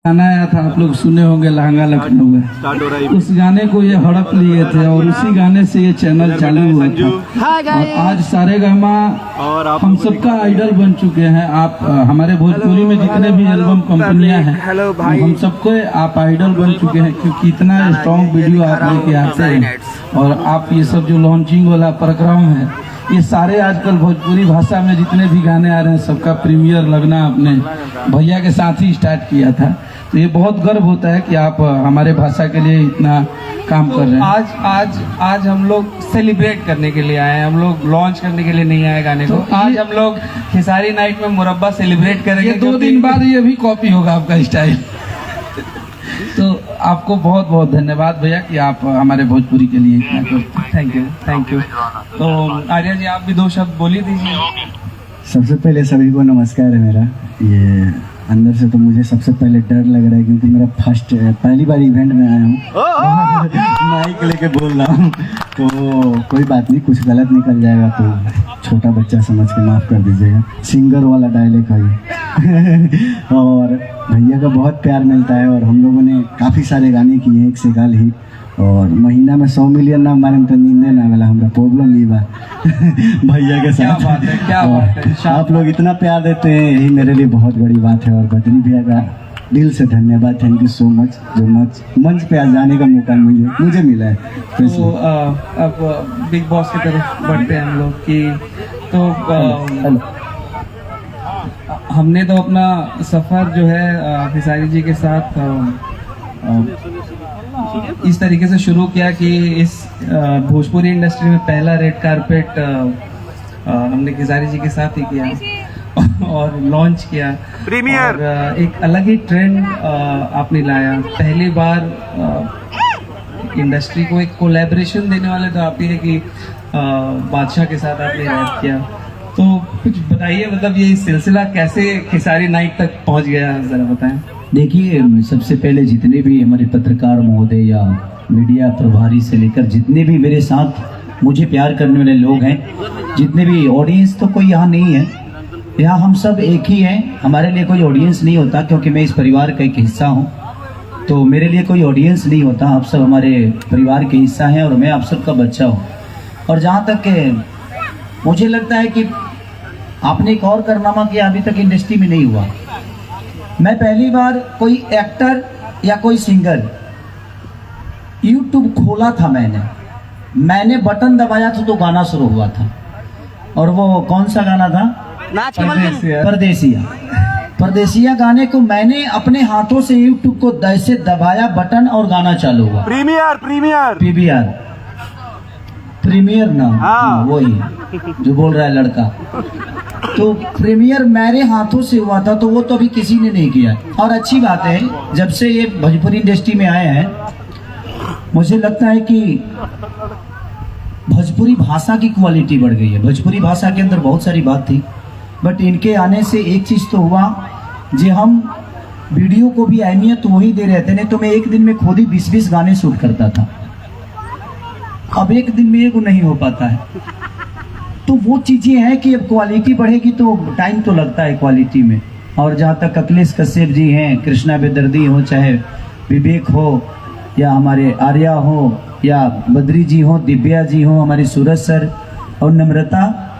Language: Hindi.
गाना आया था, आप लोग सुने होंगे, लहंगा लखनऊ है। उस गाने को ये हड़प लिए थे और उसी गाने से ये चैनल चालू हुआ था। और आज सारेगामा हम सबका आइडल बन चुके हैं। आप हमारे भोजपुरी में जितने भी एल्बम कंपनियां हैं, हम सबको आप आइडल बन चुके हैं, क्योंकि इतना स्ट्रॉन्ग वीडियो आप लेके आते हैं। और आप ये सब जो लॉन्चिंग वाला प्रोग्राम है, ये सारे आजकल भोजपुरी भाषा में जितने भी गाने आ रहे हैं, सबका प्रीमियर लगना आपने भैया के साथ ही स्टार्ट किया था। तो ये बहुत गर्व होता है कि आप हमारे भाषा के लिए इतना काम कर रहे हैं। आज हम लोग सेलिब्रेट करने के लिए आए हैं, हम लोग लॉन्च करने के लिए नहीं आए गाने को। तो आज हम लोग खेसारी नाइट में मुरब्बा सेलिब्रेट करेंगे। ये 2 दिन बाद ये भी कॉपी होगा आपका स्टाइल। तो आपको बहुत बहुत धन्यवाद भैया कि आप हमारे भोजपुरी के लिए इतना करते हैं। Thank you. तो आर्या जी, आप भी 2 शब्द बोली दीजिए। सबसे पहले सभी को नमस्कार है मेरा। ये अंदर से तो मुझे सबसे पहले डर लग रहा है, क्योंकि मेरा पहली बार इवेंट में आया हूँ। माइक लेके बोल रहा हूँ, तो कोई बात नहीं, कुछ गलत निकल जाएगा तो छोटा बच्चा समझ के माफ़ कर दीजिएगा। सिंगर वाला डायलॉग है ये। और भैया का बहुत प्यार मिलता है, और हम लोगों ने काफ़ी सारे गाने किए हैं, 1 से गाल ही। और महीना में 100 मिलियन ना मारे तो नींदे ना वाला हमारा प्रॉब्लम ही बा भैया के साथ। क्या बात है। आप लोग इतना प्यार देते हैं, यही मेरे लिए बहुत बड़ी बात है। और बदनी भैया का दिल से धन्यवाद, थैंक यू सो मच, जो मंच पे आज जाने का मौका मुझे मिला है। तो अब बिग बॉस की तरफ बढ़ते हैं हम लोग की। तो हमने तो अपना सफ़र जो है खेसारी जी के साथ इस तरीके से शुरू किया कि इस भोजपुरी इंडस्ट्री में पहला रेड कारपेट हमने खेसारी जी के साथ ही किया और लॉन्च किया प्रीमियर। और एक अलग ही ट्रेंड आपने लाया। पहली बार इंडस्ट्री को एक कोलैबोरेशन देने वाले तो आप ही है कि बादशाह के साथ आपने रैप किया। तो कुछ बताइए, मतलब ये सिलसिला कैसे खेसारी नाइट तक पहुंच गया, जरा बताएं। देखिए, सबसे पहले जितने भी हमारे पत्रकार महोदय या मीडिया प्रभारी से लेकर जितने भी मेरे साथ मुझे प्यार करने वाले लोग हैं, जितने भी ऑडियंस, तो कोई यहाँ नहीं है, यहाँ हम सब एक ही हैं। हमारे लिए कोई ऑडियंस नहीं होता, क्योंकि मैं इस परिवार का एक हिस्सा हूँ। तो मेरे लिए कोई ऑडियंस नहीं होता, आप सब हमारे परिवार के हिस्सा हैं और मैं आप सबका बच्चा हूँ। और जहाँ तक मुझे लगता है कि आपने एक और कारनामा किया, अभी तक इंडस्ट्री में नहीं हुआ। मैं पहली बार कोई एक्टर या कोई सिंगर यूट्यूब खोला था, मैंने बटन दबाया था तो गाना शुरू हुआ था। और वो कौन सा गाना था? परदेसिया गाने को मैंने अपने हाथों से यूट्यूब को ऐसे दबाया बटन और गाना चालू हुआ। प्रीमियर नाम, हाँ वही जो बोल रहा है लड़का। तो प्रीमियर मेरे हाथों से हुआ था, तो वो तो अभी किसी ने नहीं किया। और अच्छी बात है, जब से ये भोजपुरी इंडस्ट्री में आए हैं, मुझे लगता है कि भोजपुरी भाषा की क्वालिटी बढ़ गई है। भोजपुरी भाषा के अंदर बहुत सारी बात थी, बट इनके आने से एक चीज़ तो हुआ, जो हम वीडियो को भी अहमियत वही दे रहे थे। नहीं तो मैं एक दिन में खुद ही 20-20 गाने शूट करता था, अब एक दिन में एक नहीं हो पाता है। तो वो चीज़ें हैं कि अब क्वालिटी बढ़ेगी तो टाइम तो लगता है क्वालिटी में। और जहाँ तक अखिलेश कश्यप जी हैं, कृष्णा बेदर्दी हो, चाहे विवेक हो, या हमारे आर्या हो, या बद्री जी हो, दिव्या जी हो, हमारी सूरज सर और नम्रता,